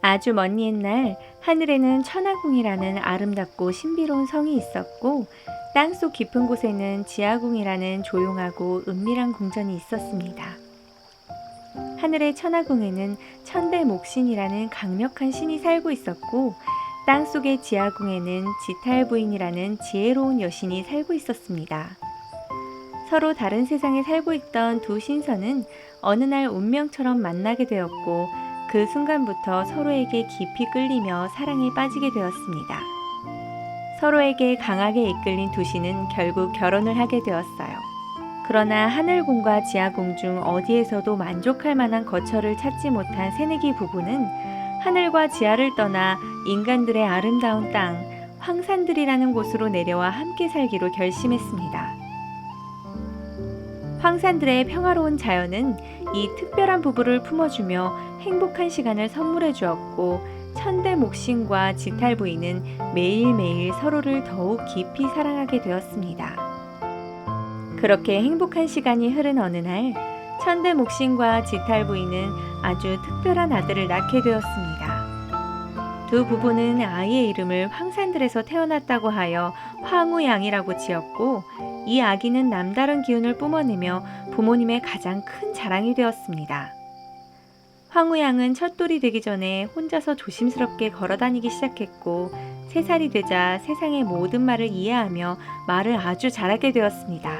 아주 먼 옛날 하늘에는 천하궁이라는 아름답고 신비로운 성이 있었고 땅속 깊은 곳에는 지하궁이라는 조용하고 은밀한 궁전이 있었습니다. 하늘의 천하궁에는 천대목신이라는 강력한 신이 살고 있었고 땅속의 지하궁에는 지탈부인이라는 지혜로운 여신이 살고 있었습니다. 서로 다른 세상에 살고 있던 두 신선은 어느 날 운명처럼 만나게 되었고 그 순간부터 서로에게 깊이 끌리며 사랑에 빠지게 되었습니다. 서로에게 강하게 이끌린 두 신은 결국 결혼을 하게 되었어요. 그러나 하늘궁과 지하궁 중 어디에서도 만족할 만한 거처를 찾지 못한 새내기 부부는 하늘과 지하를 떠나 인간들의 아름다운 땅, 황산들이라는 곳으로 내려와 함께 살기로 결심했습니다. 황산들의 평화로운 자연은 이 특별한 부부를 품어주며 행복한 시간을 선물해 주었고 천대목신과 지탈부인은 매일매일 서로를 더욱 깊이 사랑하게 되었습니다. 그렇게 행복한 시간이 흐른 어느 날 천대목신과 지탈부인은 아주 특별한 아들을 낳게 되었습니다. 두 부부는 아이의 이름을 황산들에서 태어났다고 하여 황우양이라고 지었고 이 아기는 남다른 기운을 뿜어내며 부모님의 가장 큰 자랑이 되었습니다. 황우양은 첫돌이 되기 전에 혼자서 조심스럽게 걸어다니기 시작했고 3살이 되자 세상의 모든 말을 이해하며 말을 아주 잘하게 되었습니다.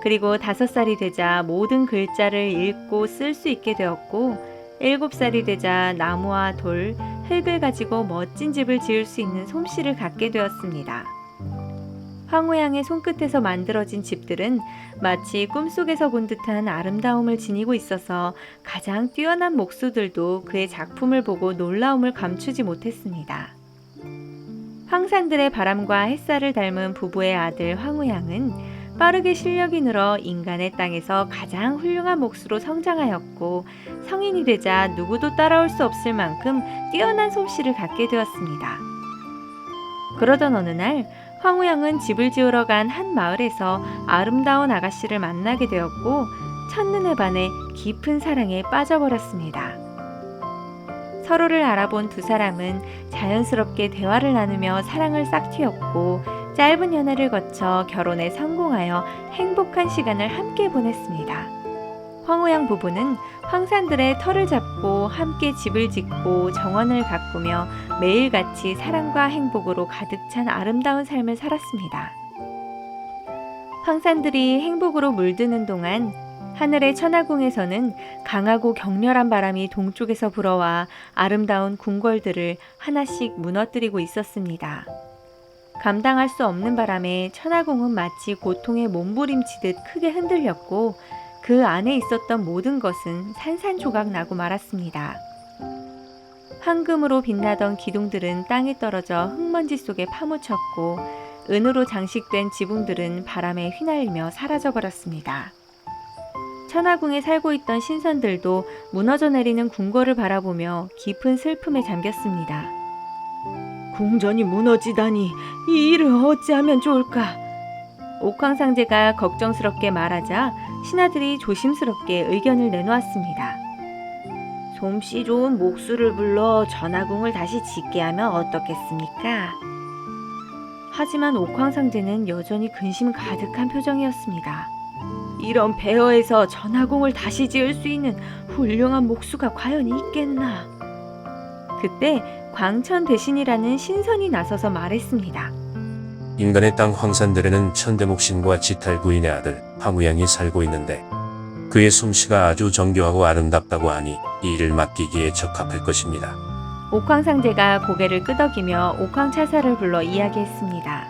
그리고 5살이 되자 모든 글자를 읽고 쓸 수 있게 되었고 7살이 되자 나무와 돌, 흙을 가지고 멋진 집을 지을 수 있는 솜씨를 갖게 되었습니다. 황우양의 손끝에서 만들어진 집들은 마치 꿈속에서 본 듯한 아름다움을 지니고 있어서 가장 뛰어난 목수들도 그의 작품을 보고 놀라움을 감추지 못했습니다. 황산들의 바람과 햇살을 닮은 부부의 아들 황우양은 빠르게 실력이 늘어 인간의 땅에서 가장 훌륭한 목수로 성장하였고 성인이 되자 누구도 따라올 수 없을 만큼 뛰어난 솜씨를 갖게 되었습니다. 그러던 어느 날 황우양은 집을 지으러 간 한 마을에서 아름다운 아가씨를 만나게 되었고 첫눈에 반해 깊은 사랑에 빠져버렸습니다. 서로를 알아본 두 사람은 자연스럽게 대화를 나누며 사랑을 싹틔웠고 짧은 연애를 거쳐 결혼에 성공하여 행복한 시간을 함께 보냈습니다. 황우양 부부는 황산들의 터를 잡고 함께 집을 짓고 정원을 가꾸며 매일같이 사랑과 행복으로 가득 찬 아름다운 삶을 살았습니다. 황산들이 행복으로 물드는 동안 하늘의 천하궁에서는 강하고 격렬한 바람이 동쪽에서 불어와 아름다운 궁궐들을 하나씩 무너뜨리고 있었습니다. 감당할 수 없는 바람에 천하궁은 마치 고통에 몸부림치듯 크게 흔들렸고 그 안에 있었던 모든 것은 산산조각 나고 말았습니다. 황금으로 빛나던 기둥들은 땅에 떨어져 흙먼지 속에 파묻혔고 은으로 장식된 지붕들은 바람에 휘날리며 사라져버렸습니다. 천하궁에 살고 있던 신선들도 무너져 내리는 궁궐을 바라보며 깊은 슬픔에 잠겼습니다. 궁전이 무너지다니 이 일을 어찌하면 좋을까? 옥황상제가 걱정스럽게 말하자 신하들이 조심스럽게 의견을 내놓았습니다. 솜씨 좋은 목수를 불러 천하궁을 다시 짓게 하면 어떻겠습니까? 하지만 옥황상제는 여전히 근심 가득한 표정이었습니다. 이런 폐허에서 천하궁을 다시 지을 수 있는 훌륭한 목수가 과연 있겠나? 그때 광천대신이라는 신선이 나서서 말했습니다. 인간의 땅 황산들에는 천대목신과 지탈부인의 아들 황우양이 살고 있는데 그의 솜씨가 아주 정교하고 아름답다고 하니 이 일을 맡기기에 적합할 것입니다. 옥황상제가 고개를 끄덕이며 옥황차사를 불러 이야기했습니다.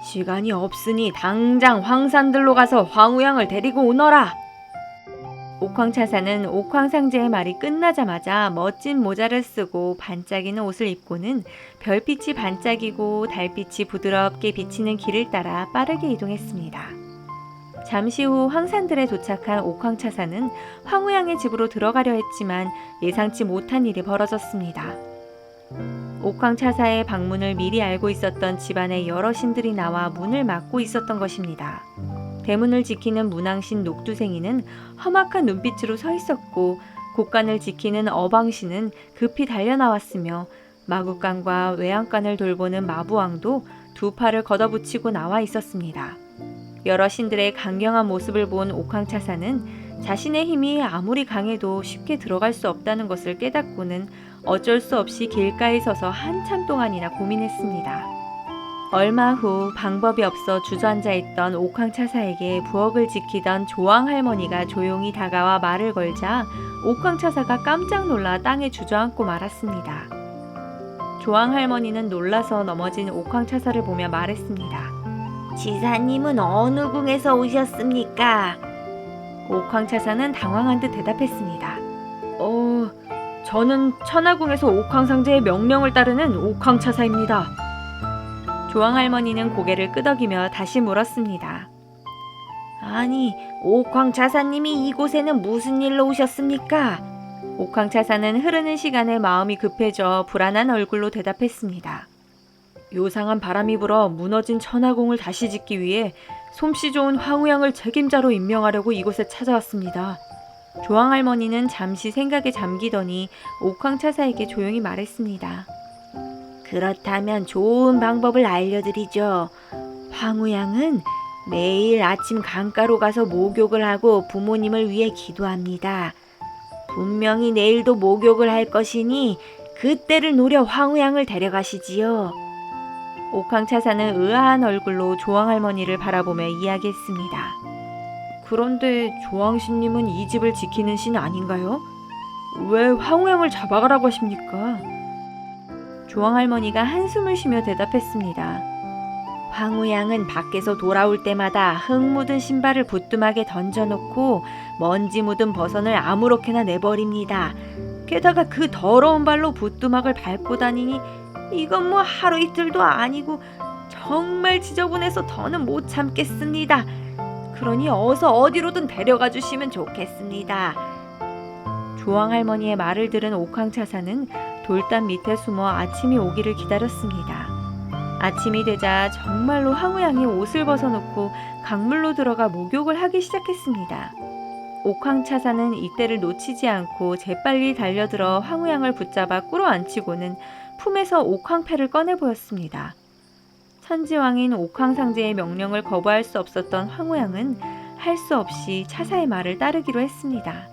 시간이 없으니 당장 황산들로 가서 황우양을 데리고 오너라. 옥황차사는 옥황상제의 말이 끝나자마자 멋진 모자를 쓰고 반짝이는 옷을 입고는 별빛이 반짝이고 달빛이 부드럽게 비치는 길을 따라 빠르게 이동했습니다. 잠시 후 황산들에 도착한 옥황차사는 황우양의 집으로 들어가려 했지만 예상치 못한 일이 벌어졌습니다. 옥황차사의 방문을 미리 알고 있었던 집안의 여러 신들이 나와 문을 막고 있었던 것입니다. 대문을 지키는 문왕신 녹두생이는 험악한 눈빛으로 서 있었고 곳간을 지키는 어방신은 급히 달려나왔으며 마구간과 외양간을 돌보는 마부왕도 두 팔을 걷어붙이고 나와 있었습니다. 여러 신들의 강경한 모습을 본 옥황차사는 자신의 힘이 아무리 강해도 쉽게 들어갈 수 없다는 것을 깨닫고는 어쩔 수 없이 길가에 서서 한참 동안이나 고민했습니다. 얼마 후 방법이 없어 주저앉아 있던 옥황차사에게 부엌을 지키던 조왕 할머니가 조용히 다가와 말을 걸자 옥황차사가 깜짝 놀라 땅에 주저앉고 말았습니다. 조왕 할머니는 놀라서 넘어진 옥황차사를 보며 말했습니다. 지사님은 어느 궁에서 오셨습니까? 옥황차사는 당황한 듯 대답했습니다. 저는 천하궁에서 옥황상제의 명령을 따르는 옥황차사입니다. 조왕 할머니는 고개를 끄덕이며 다시 물었습니다. 아니, 옥황차사님이 이곳에는 무슨 일로 오셨습니까? 옥황차사는 흐르는 시간에 마음이 급해져 불안한 얼굴로 대답했습니다. 요상한 바람이 불어 무너진 천하궁을 다시 짓기 위해 솜씨 좋은 황후양을 책임자로 임명하려고 이곳에 찾아왔습니다. 조왕 할머니는 잠시 생각에 잠기더니 옥황차사에게 조용히 말했습니다. 그렇다면 좋은 방법을 알려드리죠. 황후양은 매일 아침 강가로 가서 목욕을 하고 부모님을 위해 기도합니다. 분명히 내일도 목욕을 할 것이니 그때를 노려 황후양을 데려가시지요. 옥황차사는 의아한 얼굴로 조왕 할머니를 바라보며 이야기했습니다. 그런데 조왕신님은 이 집을 지키는 신 아닌가요? 왜 황후양을 잡아가라고 하십니까? 조왕 할머니가 한숨을 쉬며 대답했습니다. 황후양은 밖에서 돌아올 때마다 흙 묻은 신발을 부뚜막에 던져놓고 먼지 묻은 버선을 아무렇게나 내버립니다. 게다가 그 더러운 발로 부뚜막을 밟고 다니니 이건 뭐 하루 이틀도 아니고 정말 지저분해서 더는 못 참겠습니다. 그러니 어서 어디로든 데려가 주시면 좋겠습니다. 조왕 할머니의 말을 들은 옥황차사는 돌담 밑에 숨어 아침이 오기를 기다렸습니다. 아침이 되자 정말로 황후양이 옷을 벗어놓고 강물로 들어가 목욕을 하기 시작했습니다. 옥황차사는 이때를 놓치지 않고 재빨리 달려들어 황후양을 붙잡아 꿇어앉히고는 품에서 옥황패를 꺼내 보였습니다. 천지왕인 옥황상제의 명령을 거부할 수 없었던 황후양은 할 수 없이 차사의 말을 따르기로 했습니다.